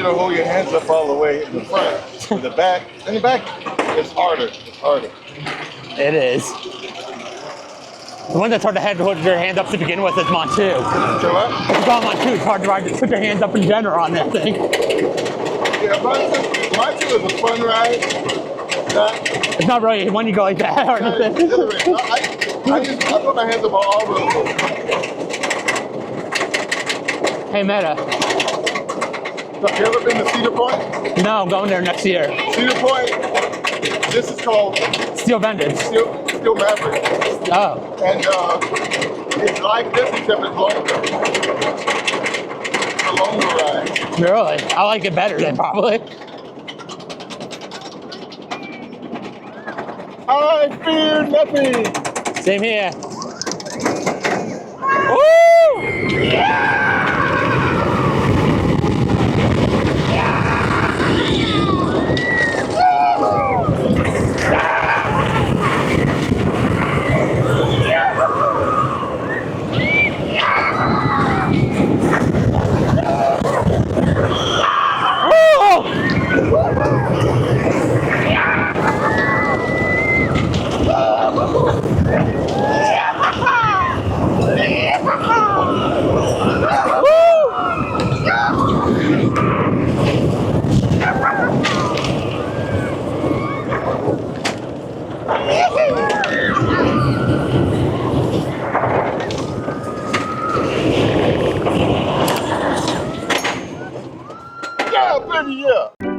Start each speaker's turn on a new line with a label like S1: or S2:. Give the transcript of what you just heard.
S1: to hold your hands up all the way in the front. In the back, it's harder. It's harder.
S2: It is. The one that's hard to hold your hand up to begin with is Montu.
S1: So what?
S2: If you go on Montu, it's hard to put your hands up in general on that thing.
S1: Yeah, Montu is a fun ride.
S2: It's not really when you go like that or anything.
S1: I put my hands up on all of them.
S2: Hey, Meta.
S1: Have you ever been to Cedar Point?
S2: No, I'm going there next year.
S1: Cedar Point, this is called
S2: Steel Benders.
S1: Steel Maverick.
S2: Oh.
S1: And it's like this except it's longer. It's a longer ride.
S2: Really? I like it better then probably.
S1: I fear nothing.
S2: Same here. Woo! Yeah!
S1: Yeah, baby, yeah.